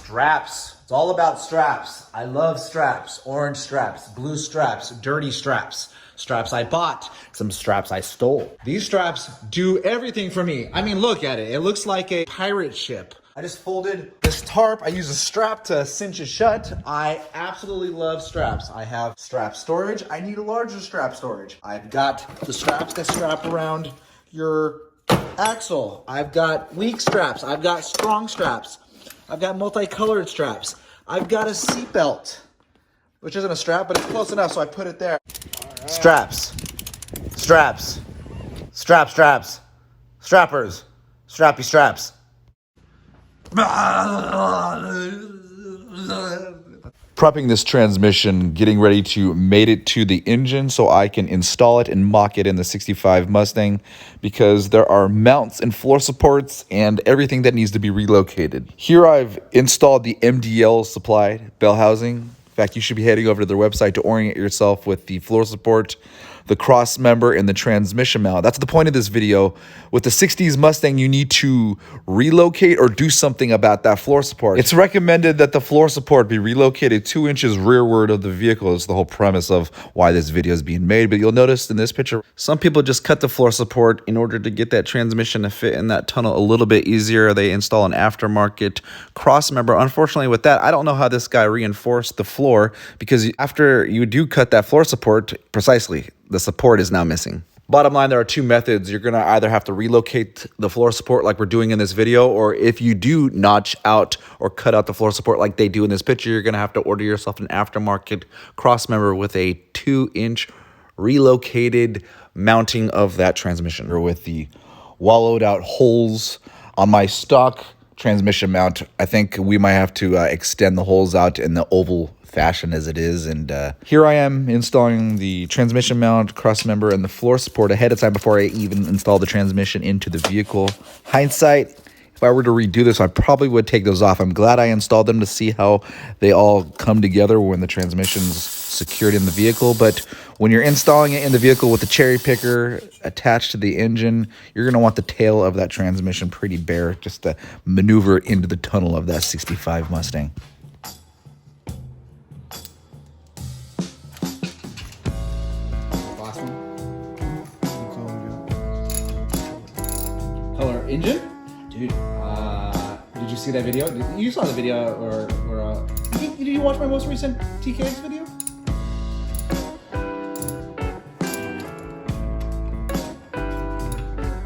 Straps. It's all about straps. I love straps. Orange straps, blue straps, dirty straps. Straps I bought, some straps I stole. These straps do everything for me. I mean, look at it. It looks like a pirate ship. I just folded this tarp. I use a strap to cinch it shut. I absolutely love straps. I have strap storage. I need a larger strap storage. I've got the straps that strap around your axle. I've got weak straps. I've got strong straps. I've got multicolored straps. I've got a seatbelt, which isn't a strap, but it's close enough, so I put it there. Right. Straps. Straps. Straps, straps. Strappers. Strappy straps. Prepping this transmission, getting ready to mate it to the engine so I can install it and mock it in the 65 Mustang because there are mounts and floor supports and everything that needs to be relocated. Here I've installed the MDL supplied bell housing. In fact, you should be heading over to their website to orient yourself with the floor support, the cross member, and the transmission mount. That's the point of this video. With the 60s Mustang, you need to relocate or do something about that floor support. It's recommended that the floor support be relocated 2 inches rearward of the vehicle. It's the whole premise of why this video is being made. But you'll notice in this picture, some people just cut the floor support in order to get that transmission to fit in that tunnel a little bit easier. They install an aftermarket cross member. Unfortunately, with that, I don't know how this guy reinforced the floor, because after you do cut that floor support, precisely, the support is now missing. Bottom line, there are 2 methods. You're gonna either have to relocate the floor support like we're doing in this video, or if you do notch out or cut out the floor support like they do in this picture, you're gonna have to order yourself an aftermarket cross member with a 2-inch relocated mounting of that transmission, or with the wallowed out holes on my stock transmission mount. I think we might have to extend the holes out in the oval fashion as it is. And here I am installing the transmission mount, cross member, and the floor support ahead of time before I even install the transmission into the vehicle. Hindsight, if I were to redo this, I probably would take those off. I'm glad I installed them to see how they all come together when the transmission's secured in the vehicle. But when you're installing it in the vehicle with the cherry picker attached to the engine, you're gonna want the tail of that transmission pretty bare just to maneuver it into the tunnel of that 65 Mustang. Color engine? Dude, did you see that video? You saw the video, or did you watch my most recent TKX video?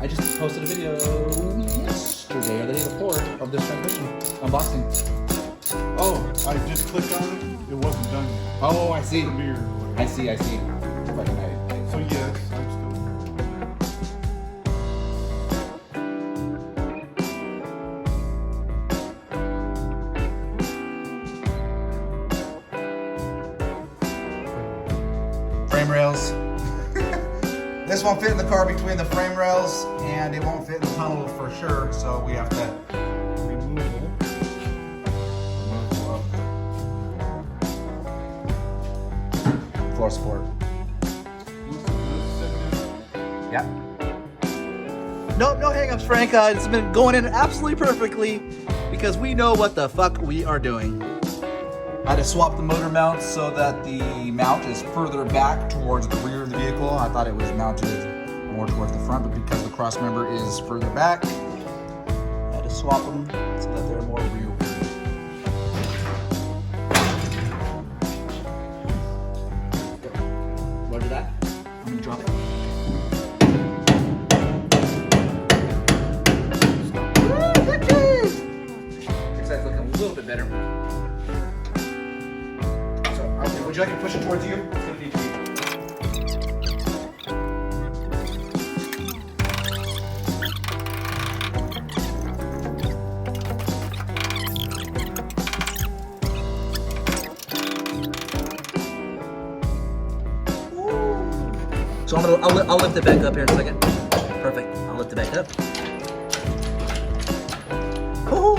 I just posted a video yesterday or the day before of this transmission unboxing. Oh, I just clicked on it. It wasn't done yet. Oh, I see. Premiere or whatever. I see. So yes, I'm still. Frame rails. This won't fit in the car between the frame rails, and it won't fit in the tunnel for sure, so we have to remove floor support. Yeah. No hang-ups, Frank. It's been going in absolutely perfectly because we know what the fuck we are doing. I had to swap the motor mounts so that the mount is further back towards the rear of the vehicle. I thought it was mounted more towards the front, but because the cross member is further back, I had to swap them so that they're more rear. Roger that. I'm gonna drop it. Looks like looking a little bit better. Would you like to push it towards you? It's going to need to be. So I'll lift it back up here in a second. Perfect. I'll lift it back up. Woo!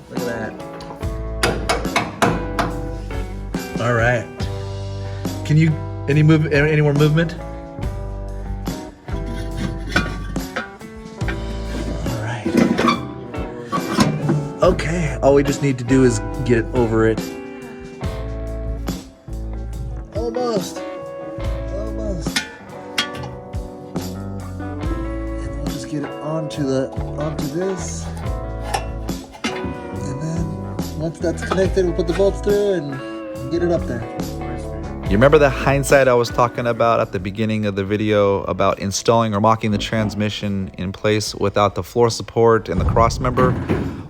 Look at that. All right. Can you any more movement? All right. Okay, all we just need to do is get over it. Almost. And we'll just get it onto this. And then once that's connected, we'll put the bolts through and get it up there. You remember the hindsight I was talking about at the beginning of the video about installing or mocking the transmission in place without the floor support and the cross member?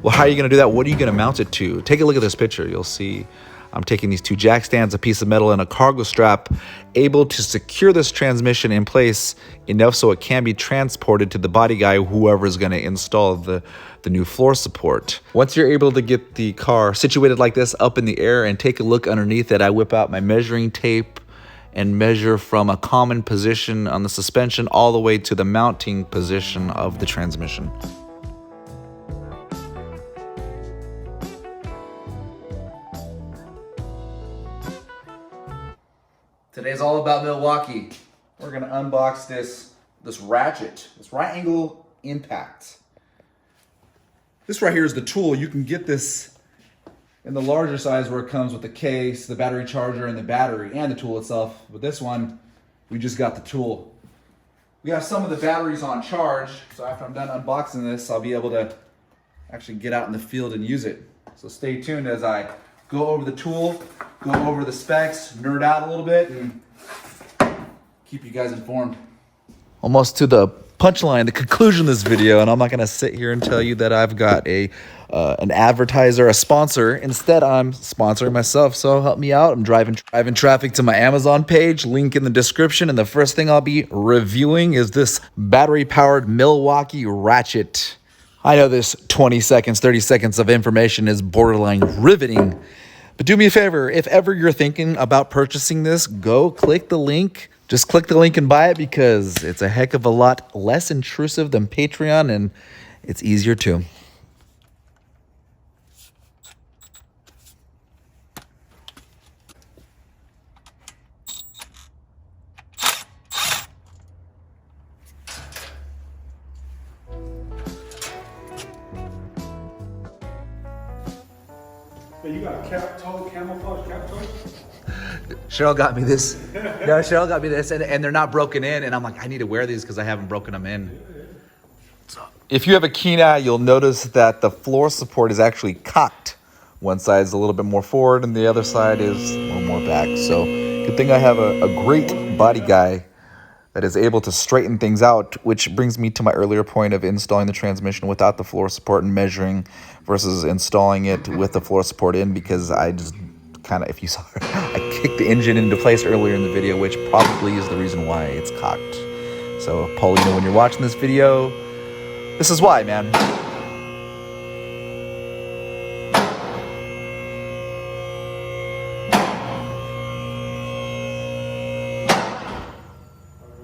Well, how are you going to do that? What are you going to mount it to? Take a look at this picture. You'll see I'm taking these two jack stands, a piece of metal, and a cargo strap, able to secure this transmission in place enough so it can be transported to the body guy, whoever is going to install the new floor support. Once you're able to get the car situated like this up in the air and take a look underneath it, I whip out my measuring tape and measure from a common position on the suspension all the way to the mounting position of the transmission. Today's all about Milwaukee. We're gonna unbox this Ratchet, this right angle impact. This right here is the tool. You can get this in the larger size where it comes with the case, the battery charger, and the battery, and the tool itself. But this one, we just got the tool. We have some of the batteries on charge, so after I'm done unboxing this, I'll be able to actually get out in the field and use it. So stay tuned as I go over the tool, go over the specs, nerd out a little bit, and keep you guys informed. Almost to the punchline, the conclusion of this video, and I'm not going to sit here and tell you that I've got an advertiser, a sponsor. Instead, I'm sponsoring myself, so help me out. I'm driving traffic to my Amazon page, link in the description, and the first thing I'll be reviewing is this battery-powered Milwaukee Ratchet. I know this 20 seconds, 30 seconds of information is borderline riveting, but do me a favor, if ever you're thinking about purchasing this, go click the link. Just click the link and buy it because it's a heck of a lot less intrusive than Patreon, and it's easier too. Hey, you got a cap toe, camouflage cap toe? Cheryl got me this. No, Cheryl got me this, and they're not broken in. And I'm like, I need to wear these because I haven't broken them in. If you have a keen eye, you'll notice that the floor support is actually cocked. One side is a little bit more forward and the other side is a little more back. So good thing I have a great body guy that is able to straighten things out, which brings me to my earlier point of installing the transmission without the floor support and measuring versus installing it with the floor support in, because I just kind of, if you saw, I kicked the engine into place earlier in the video, which probably is the reason why it's cocked. So Paulina, when you're watching this video, this is why, man. I'm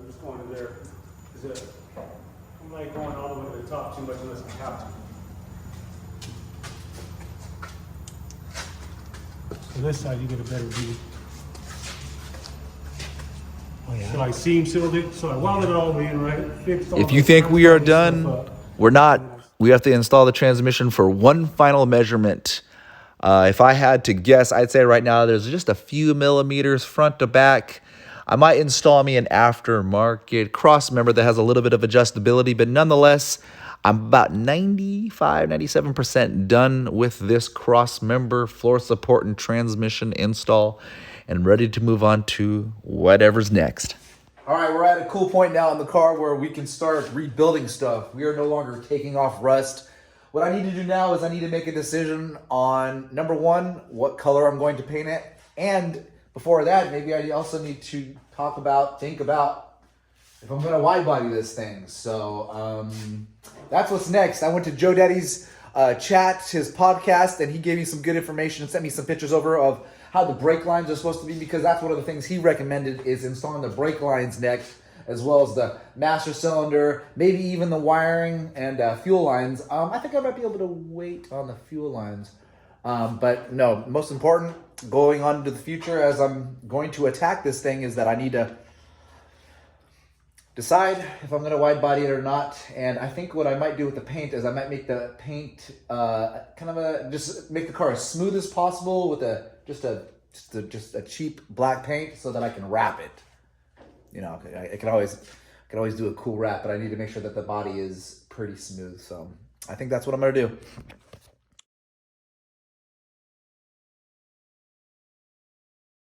just going to there. I'm not going all the way to the top too much unless I have to. So this side you get a better view. Oh yeah. So I seam sealed it, so I welded it all in, right? Fixed all If you the think we are stuff done, up. we're not. We have to install the transmission for one final measurement. If I had to guess, I'd say right now there's just a few millimeters front to back. I might install me an aftermarket cross member that has a little bit of adjustability, but nonetheless, I'm about 95, 97% done with this cross member floor support and transmission install and ready to move on to whatever's next. All right, we're at a cool point now in the car where we can start rebuilding stuff. We are no longer taking off rust. What I need to do now is I need to make a decision on, number one, what color I'm going to paint it. And before that, maybe I also need to think about if I'm going to wide body this thing. So that's what's next. I went to Joe Daddy's chat, his podcast, and he gave me some good information and sent me some pictures over of how the brake lines are supposed to be, because that's one of the things he recommended is installing the brake lines next, as well as the master cylinder, maybe even the wiring and fuel lines. I think I might be able to wait on the fuel lines. But no, most important, going on to the future as I'm going to attack this thing, is that I need to decide if I'm gonna wide body it or not. And I think what I might do with the paint is I might make the paint just make the car as smooth as possible with just a cheap black paint so that I can wrap it. You know, I can always do a cool wrap, but I need to make sure that the body is pretty smooth. So I think that's what I'm gonna do.